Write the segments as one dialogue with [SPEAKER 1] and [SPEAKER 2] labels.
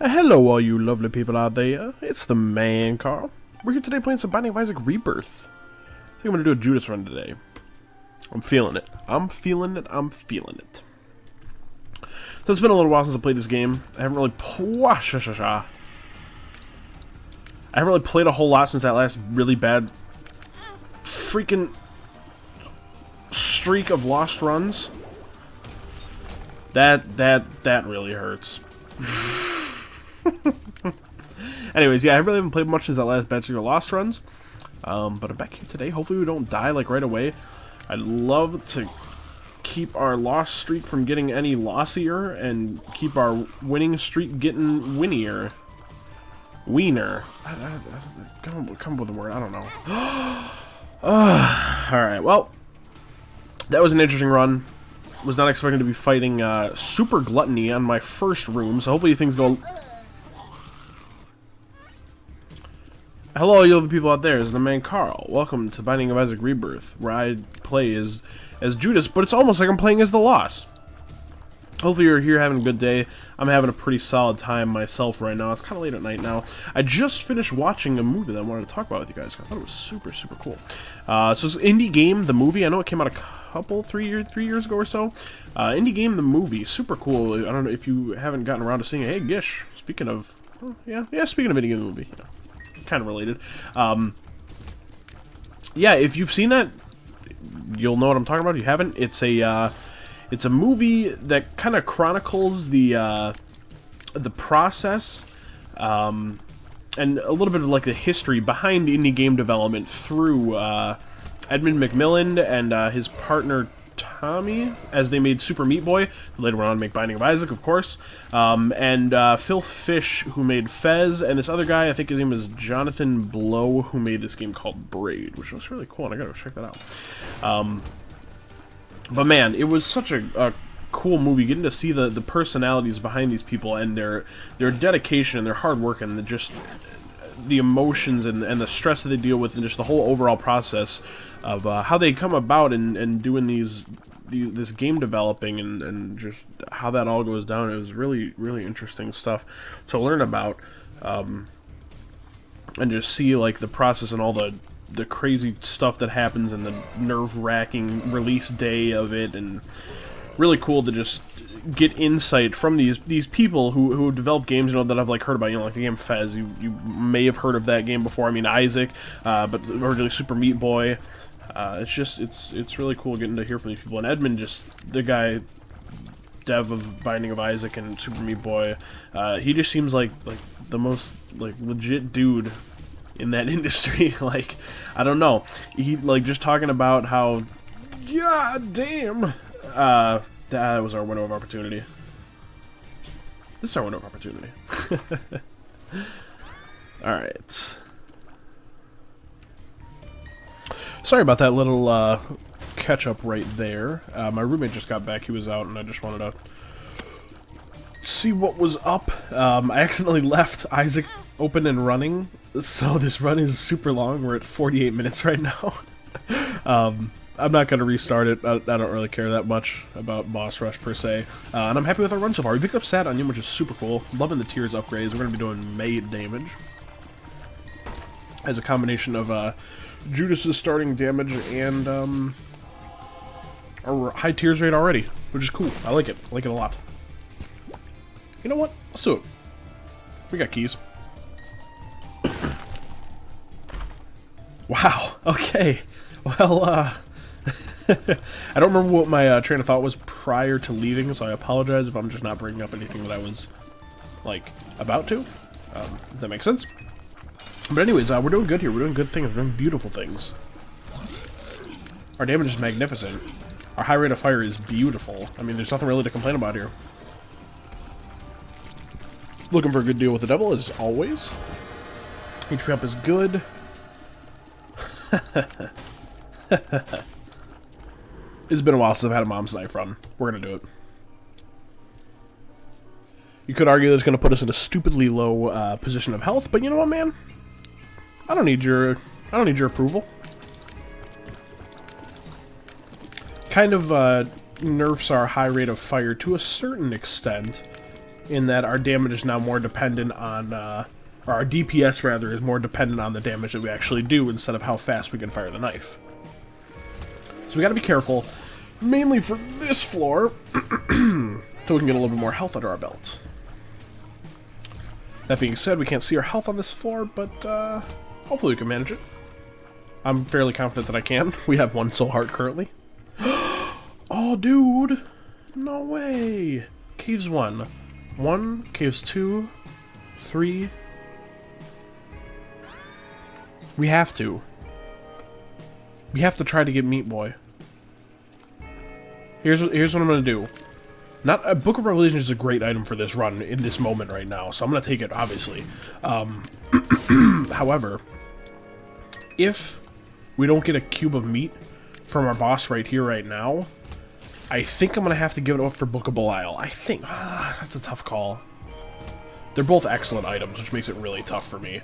[SPEAKER 1] Hello all you lovely people out there, it's the man Carl. We're here today playing some Binding of Isaac Rebirth. I think I'm going to do a Judas run today. I'm feeling it. I'm feeling it. So it's been a little while since I played this game. I haven't really played a whole lot since that last really bad freaking streak of lost runs. That really hurts. Anyways, yeah, I really haven't played much since that last bad streak of lost runs. But I'm back here today. Hopefully we don't die like right away. I'd love to keep our loss streak from getting any lossier and keep our winning streak getting winnier. Wiener. Come up with a word. I don't know. Alright, well, that was an interesting run. Was not expecting to be fighting Super Gluttony on my first room, so hopefully things go... Hello, you other people out there. It's the man Carl. Welcome to Binding of Isaac Rebirth, where I play as Judas, but it's almost like I'm playing as the Lost. Hopefully you're here having a good day. I'm having a pretty solid time myself right now. It's kind of late at night now. I just finished watching a movie that I wanted to talk about with you guys. I thought it was super cool. So it's Indie Game, the movie. I know it came out a couple, 3 years ago or so. Indie Game, the movie. Super cool. I don't know if you haven't gotten around to seeing it. Hey, Gish. Speaking of... Oh, yeah, speaking of Indie Game, the movie. Yeah, kind of related. Yeah, if you've seen that, you'll know what I'm talking about. If you haven't, it's a movie that kind of chronicles the process and a little bit of like the history behind indie game development through Edmund McMillan and his partner Tommy, as they made Super Meat Boy. Later went on to make Binding of Isaac, of course. And Phil Fish, who made Fez, and this other guy, I think his name is Jonathan Blow, who made this game called Braid, which was really cool, and I gotta go check that out. But man, it was such a cool movie, getting to see the personalities behind these people and their dedication and their hard work and just the emotions and the stress that they deal with and just the whole overall process of how they come about and doing this game developing and just how that all goes down. It was really interesting stuff to learn about and just see like the process and all the crazy stuff that happens and the nerve-wracking release day of it, and really cool to just get insight from these people who develop games, you know, that I've like heard about, you know, like the game Fez. You may have heard of that game before. I mean, Isaac, but originally Super Meat Boy. It's really cool getting to hear from these people. And Edmund, just the guy, dev of Binding of Isaac and Super Meat Boy, he just seems like the most like legit dude in that industry. Like, I don't know, he like just talking about how, god damn, that was our window of opportunity. This is our window of opportunity. Alright. Sorry about that little catch-up right there. My roommate just got back. He was out, and I just wanted to see what was up. I accidentally left Isaac open and running, so this run is super long. We're at 48 minutes right now. I'm not going to restart it. I don't really care that much about Boss Rush per se. And I'm happy with our run so far. We picked up Sad Onion, which is super cool. Loving the tiers upgrades. We're going to be doing made damage as a combination of Judas's starting damage and our high tiers rate already, which is cool. I like it. I like it a lot. You know what? Let's do it. We got keys. Wow. Okay. Well, I don't remember what my train of thought was prior to leaving, so I apologize if I'm just not bringing up anything that I was, like, about to. If that makes sense. But anyways, we're doing good here. We're doing good things. We're doing beautiful things. Our damage is magnificent. Our high rate of fire is beautiful. I mean, there's nothing really to complain about here. Looking for a good deal with the devil, as always. HP up is good. It's been a while since I've had a mom's knife run. We're gonna do it. You could argue that it's gonna put us in a stupidly low position of health, but you know what, man? I don't need your approval. Kind of nerfs our high rate of fire to a certain extent. in that our damage is now more dependent on, or our DPS rather, is more dependent on the damage that we actually do instead of how fast we can fire the knife. So we gotta be careful, mainly for this floor, so we can get a little bit more health under our belt. That being said, we can't see our health on this floor, but hopefully we can manage it. I'm fairly confident that I can. We have 1 soul heart currently. Oh, dude! No way! Caves 1. 1, caves 2, 3. We have to. We have to try to get Meat Boy. Here's what I'm gonna do. Not Book of Revelations is a great item for this run in this moment right now, so I'm gonna take it obviously. However, if we don't get a cube of meat from our boss right here right now, I think I'm gonna have to give it up for Book of Belial. I think that's a tough call. They're both excellent items, which makes it really tough for me.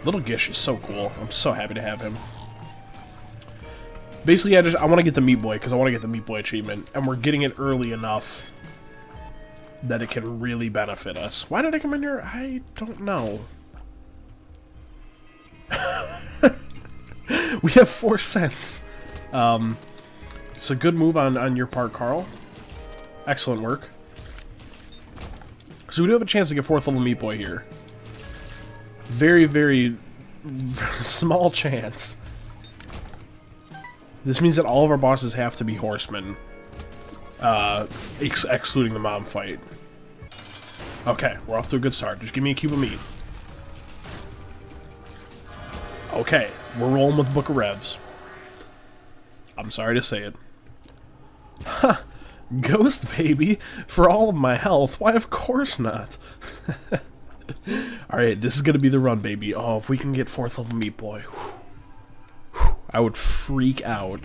[SPEAKER 1] Little Gish is so cool. I'm so happy to have him. Basically, I want to get the Meat Boy, because I want to get the Meat Boy achievement, and we're getting it early enough that it can really benefit us. Why did I come in here? I don't know. We have 4 cents. It's a good move on your part, Carl. Excellent work. So we do have a chance to get 4th level Meat Boy here. Very, very small chance. This means that all of our bosses have to be horsemen. Excluding the mom fight. Okay, we're off to a good start. Just give me a cube of meat. Okay, we're rolling with Book of Revs. I'm sorry to say it. Ha! Ghost baby? For all of my health? Why, of course not. Alright, this is gonna be the run, baby. Oh, if we can get 4th level Meat Boy. I would freak out.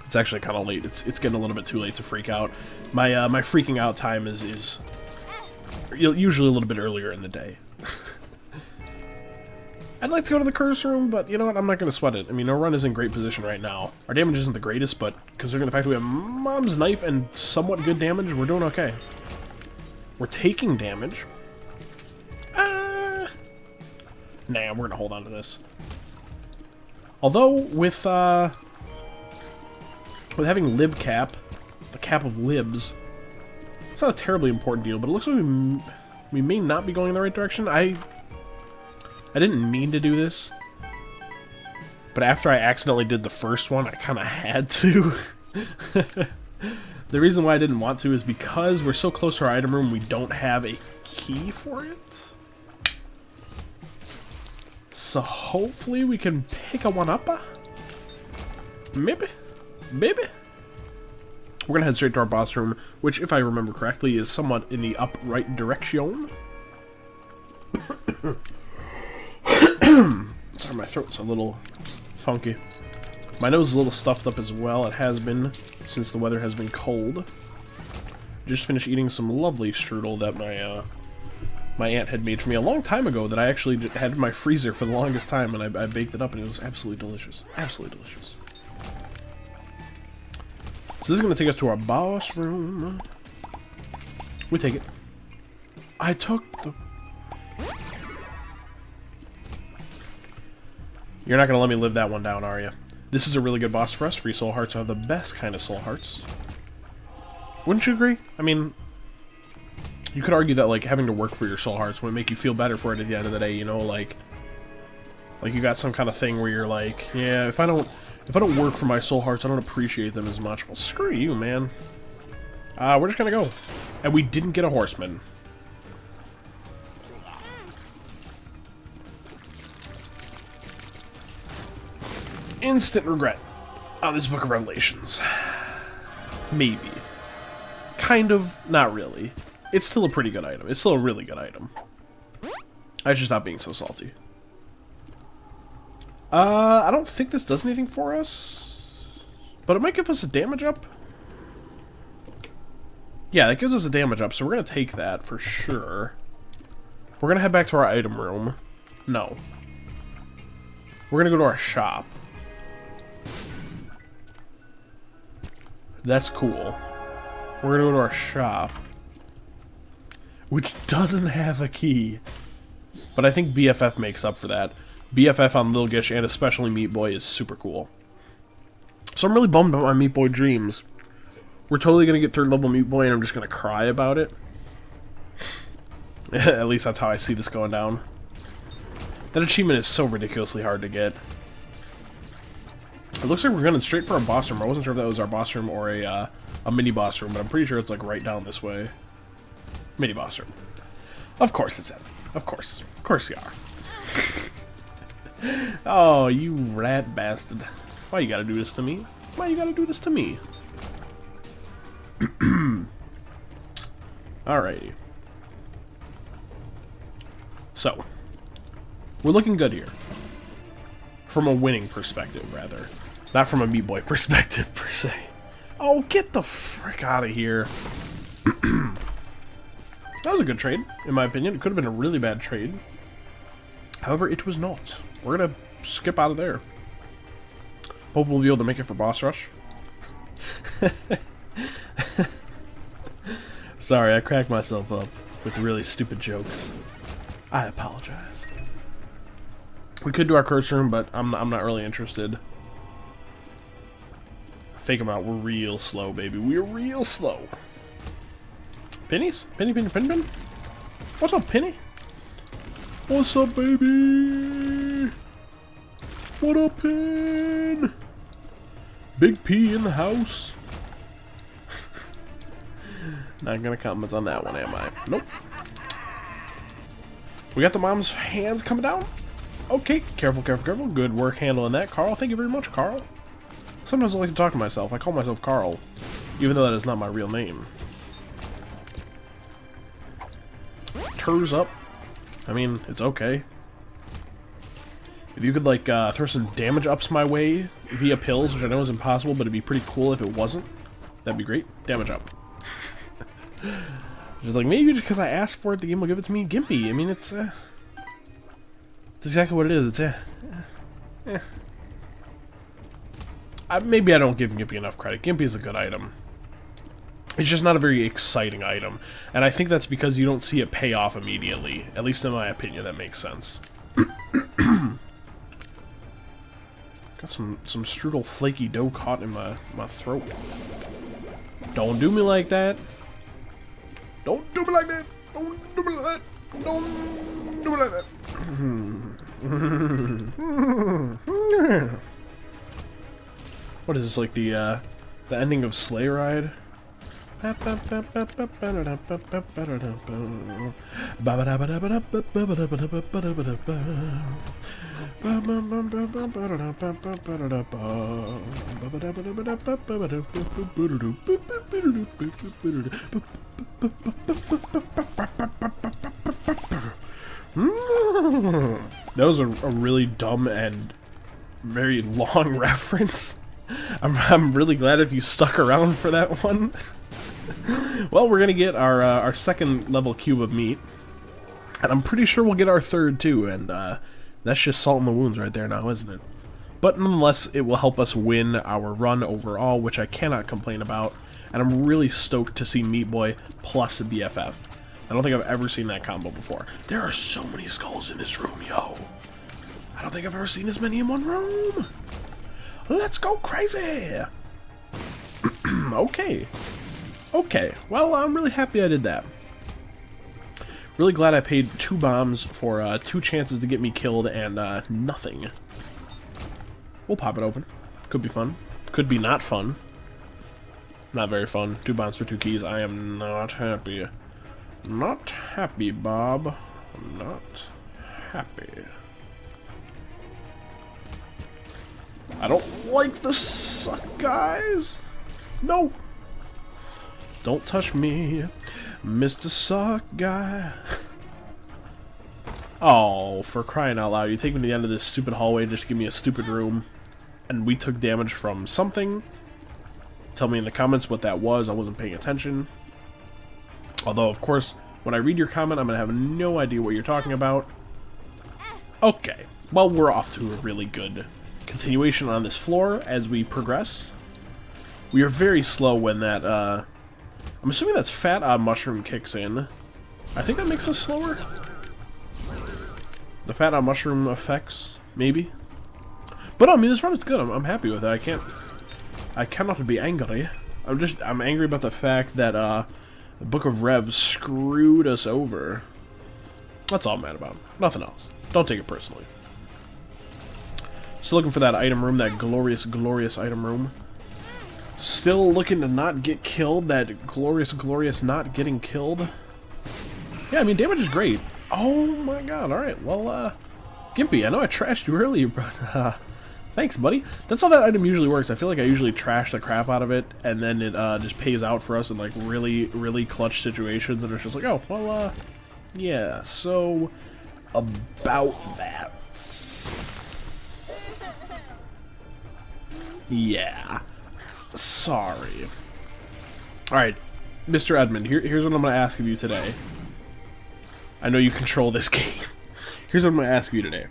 [SPEAKER 1] It's actually kind of late. It's getting a little bit too late to freak out. My my freaking out time is usually a little bit earlier in the day. I'd like to go to the curse room, but you know what? I'm not going to sweat it. I mean, our run is in great position right now. Our damage isn't the greatest, but considering the fact that we have Mom's Knife and somewhat good damage, we're doing okay. We're taking damage. Nah, we're going to hold on to this. Although, with having lib cap, the cap of libs, it's not a terribly important deal, but it looks like we may not be going in the right direction. I didn't mean to do this, but after I accidentally did the first one, I kind of had to. The reason why I didn't want to is because we're so close to our item room, we don't have a key for it. So hopefully we can pick a one up. Maybe. Maybe. We're gonna head straight to our boss room, which, if I remember correctly, is somewhat in the upright direction. Sorry, my throat's a little funky. My nose is a little stuffed up as well. It has been since the weather has been cold. Just finished eating some lovely strudel that my aunt had made for me a long time ago that I actually had in my freezer for the longest time, and I baked it up, and it was absolutely delicious. Absolutely delicious. So this is going to take us to our boss room. We take it. I took the... You're not going to let me live that one down, are you? This is a really good boss for us. Free soul hearts are the best kind of soul hearts. Wouldn't you agree? I mean, you could argue that, like, having to work for your soul hearts would make you feel better for it at the end of the day, you know, like you got some kind of thing where you're like, yeah, if I don't work for my soul hearts, I don't appreciate them as much. Well, screw you, man. We're just gonna go. And we didn't get a horseman. Instant regret on this Book of Revelations. Maybe. Kind of, not really. It's still a pretty good item. It's still a really good item. I should stop being so salty. I don't think this does anything for us, but it might give us a damage up. Yeah, that gives us a damage up, so we're going to take that for sure. We're going to head back to our item room. No. We're going to go to our shop. That's cool. We're going to go to our shop. which doesn't have a key. But I think BFF makes up for that. BFF on Lil Gish and especially Meat Boy is super cool. So I'm really bummed about my Meat Boy dreams. We're totally going to get 3rd level Meat Boy and I'm just going to cry about it. At least that's how I see this going down. That achievement is so ridiculously hard to get. It looks like we're going straight for a boss room. I wasn't sure if that was our boss room or a mini boss room, but I'm pretty sure it's like right down this way. Mini boss room. Of course it's that. Of course. Of course you are. Oh, you rat bastard. Why you gotta do this to me? Why you gotta do this to me? Alrighty. So, we're looking good here. From a winning perspective, rather. Not from a Meat Boy perspective, per se. Oh, get the frick out of here. That was a good trade, in my opinion. It could have been a really bad trade. However, it was not. We're gonna skip out of there. Hope we'll be able to make it for boss rush. Sorry, I cracked myself up with really stupid jokes. I apologize. We could do our curse room, but I'm not really interested. Fake them out. We're real slow, baby. We're real slow. Pennies? Penny, penny, penny, penny? What's up, Penny? What's up, baby? What up, Pen? Big P in the house. Not gonna comment on that one, am I? Nope. We got the mom's hands coming down. Okay, careful, careful, careful. Good work handling that, Carl. Thank you very much, Carl. Sometimes I like to talk to myself. I call myself Carl, even though that is not my real name. Turs up. I mean, it's okay. If you could, like, throw some damage ups my way via pills, which I know is impossible, but it'd be pretty cool if it wasn't, that'd be great. Damage up. Just like, maybe just because I asked for it, the game will give it to me. Gimpy. I mean, it's exactly what it is. It's maybe I don't give Gimpy enough credit. Gimpy is a good item. It's just not a very exciting item. And I think that's because you don't see it pay off immediately. At least in my opinion, that makes sense. Got some strudel flaky dough caught in my throat. Don't do me like that. Don't do me like that. Don't do me like that. Don't do me like that. What is this, like the ending of Sleigh Ride? That was a really dumb and very long reference. I'm really glad if you stuck around for that one. Well, we're gonna get our 2nd level cube of meat, and I'm pretty sure we'll get our 3rd too, and that's just salt in the wounds right there now, isn't it? But nonetheless, it will help us win our run overall, which I cannot complain about, and I'm really stoked to see Meat Boy plus a BFF. I don't think I've ever seen that combo before. There are so many skulls in this room, yo. I don't think I've ever seen as many in one room. Let's go crazy! Okay. Okay, well, I'm really happy I did that. Really glad I paid 2 bombs for 2 chances to get me killed and nothing. We'll pop it open. Could be fun. Could be not fun. Not very fun. 2 bombs for 2 keys. I am not happy. Not happy, Bob. Not happy. I don't like the suck, guys. No. Don't touch me, Mr. Suck Guy. Oh, for crying out loud. You take me to the end of this stupid hallway just to give me a stupid room. And we took damage from something. Tell me in the comments what that was. I wasn't paying attention. Although, of course, when I read your comment, I'm going to have no idea what you're talking about. Okay. Well, we're off to a really good continuation on this floor as we progress. We are very slow when that, I'm assuming that's Fat Mushroom kicks in. I think that makes us slower. The fat on mushroom effects, maybe. But I mean, this run is good. I'm happy with it. I cannot be angry. I'm angry about the fact that the Book of Revs screwed us over. That's all I'm mad about. Nothing else. Don't take it personally. Still looking for that item room, that glorious, glorious item room. Still looking to not get killed, that glorious, glorious not getting killed. Yeah, I mean, damage is great. Oh my god, alright, well, Gimpy, I know I trashed you earlier, but, thanks, buddy. That's how that item usually works. I feel like I usually trash the crap out of it, and then it, just pays out for us in, like, really, really clutch situations, and it's just like, oh, well, yeah, so, about that. Yeah. Sorry. Alright, Mr. Edmund, here's what I'm going to ask of you today. I know you control this game. Here's what I'm going to ask you today.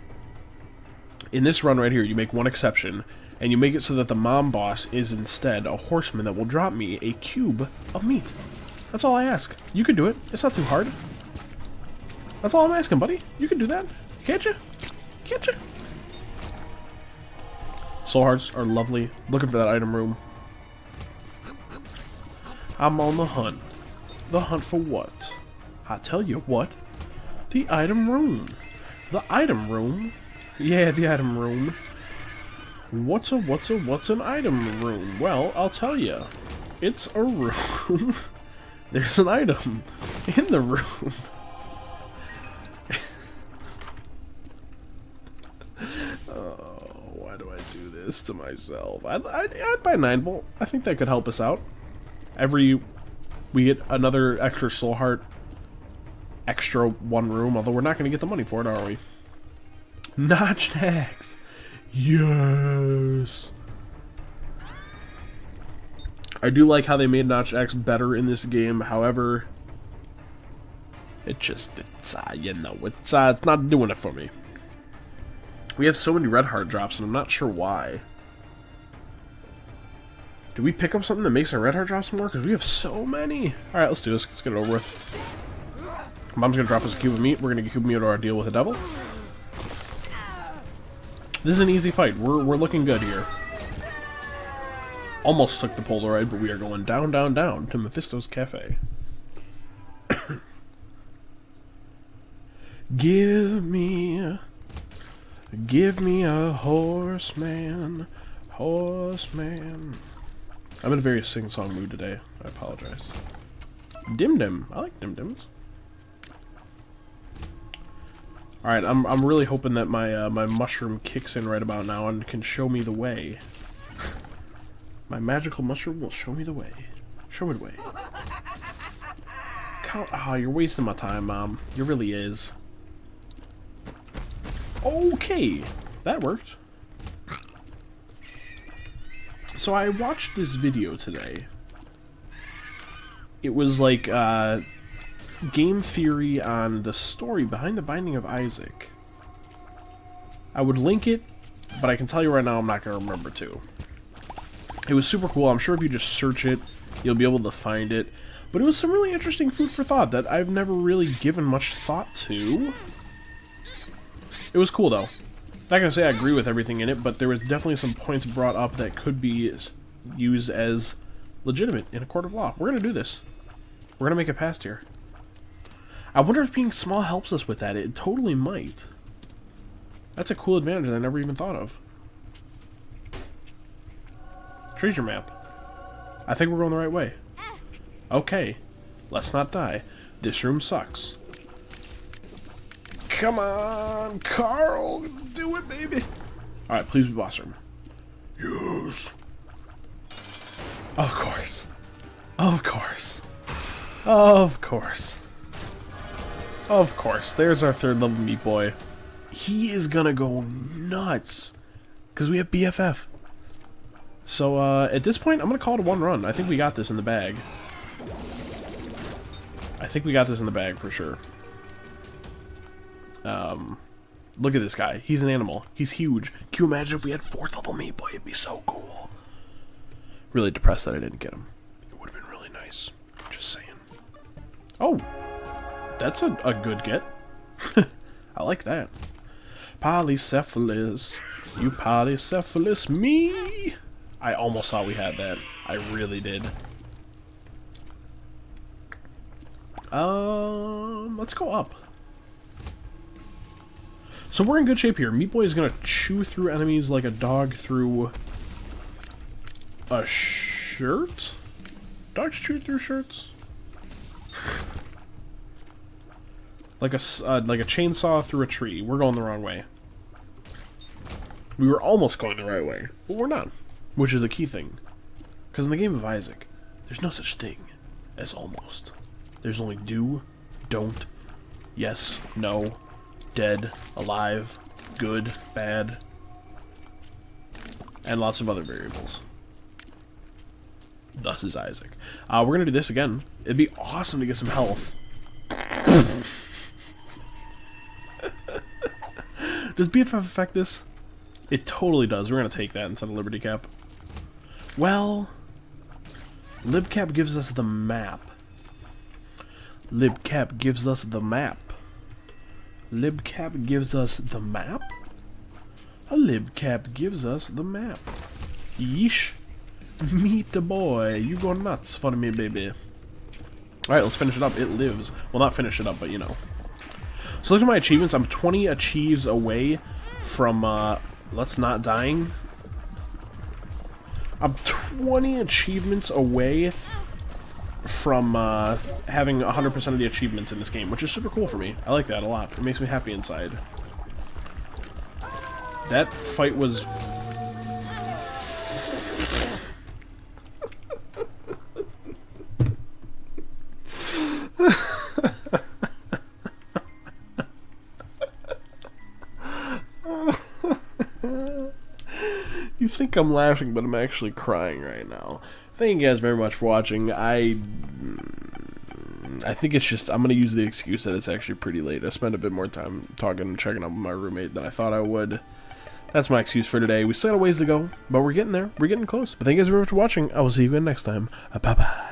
[SPEAKER 1] In this run right here, you make one exception, and you make it so that the mom boss is instead a horseman that will drop me a cube of meat. That's all I ask. You can do it. It's not too hard. That's all I'm asking, buddy. You can do that. Can't you? Can't you? Soul hearts are lovely. Looking for that item room. I'm on the hunt. The hunt for what? I tell you what. The item room. The item room? Yeah, the item room. What's an item room? Well, I'll tell you. It's a room. There's an item in the room. Oh, why do I do this to myself? I'd buy 9-volt. I think that could help us out. We get another extra soul heart. Extra one room, although we're not going to get the money for it, are we? Notched axe. Yes. I do like how they made Notched axe better in this game. However, it's you know, it's not doing it for me. We have so many red heart drops, and I'm not sure why. Do we pick up something that makes our red heart drops more? Because we have so many. All right, let's do this. Let's get it over with. Mom's gonna drop us a cube of meat. We're gonna cube meat our deal with the devil. This is an easy fight. We're looking good here. Almost took the Polaroid, but we are going down, down, down to Mephisto's Cafe. Give me a horseman, horseman. I'm in a very sing-song mood today. I apologize. Dim Dim. I like Dim Dims. Alright, I'm really hoping that my my mushroom kicks in right about now and can show me the way. My magical mushroom will show me the way. Show me the way. Oh, you're wasting my time, Mom. You really is. Okay, that worked. So I watched this video today. It was like game theory on the story behind the Binding of Isaac. I would link it, but I can tell you right now I'm not going to remember to. It was super cool. I'm sure if you just search it, you'll be able to find it. But it was some really interesting food for thought that I've never really given much thought to. It was cool, though. Not going to say I agree with everything in it, but there was definitely some points brought up that could be used as legitimate in a court of law. We're going to do this. We're going to make it past here. I wonder if being small helps us with that. It totally might. That's a cool advantage that I never even thought of. Treasure map. I think we're going the right way. Okay. Let's not die. This room sucks. Come on, Carl. Do it, baby. Alright, please be boss room. Yes. Of course. Of course. Of course. Of course. There's our third level meat boy. He is gonna go nuts. Because we have BFF. So, at this point, I'm gonna call it a one run. I think we got this in the bag. I think we got this in the bag for sure. Look at this guy. He's an animal. He's huge. Can you imagine if we had fourth level meat boy? It'd be so cool. Really depressed that I didn't get him. It would have been really nice. Just saying. Oh! That's a good get. I like that. Polycephalus. You polycephalus me. I almost thought we had that. I really did. Let's go up. So we're in good shape here. Meat Boy is gonna chew through enemies like a dog through a shirt? Dogs chew through shirts? like a chainsaw through a tree. We're going the wrong way. We were almost going the right way, but we're not. Which is the key thing. Because in the game of Isaac, there's no such thing as almost. There's only do, don't, yes, no, dead, alive, good, bad, and lots of other variables. Thus is Isaac. We're going to do this again. It'd be awesome to get some health. Does BFF affect this? It totally does. We're going to take that instead of Liberty Cap. Well, LibCap gives us the map. LibCap gives us the map. LibCap gives us the map? A LibCap gives us the map. Yeesh. Meet the boy. You go nuts for me, baby. Alright, let's finish it up. It lives. Well, not finish it up, but you know. So look at my achievements. I'm 20 achieves away from, let's not dying. I'm 20 achievements away from having 100% of the achievements in this game, which is super cool for me. I like that a lot. It makes me happy inside. That fight was... You think I'm laughing, but I'm actually crying right now. Thank you guys very much for watching. I think it's just, I'm going to use the excuse that it's actually pretty late. I spent a bit more time talking and checking up with my roommate than I thought I would. That's my excuse for today. We still got a ways to go, but we're getting there. We're getting close. But thank you guys very much for watching. I will see you again next time. Bye-bye.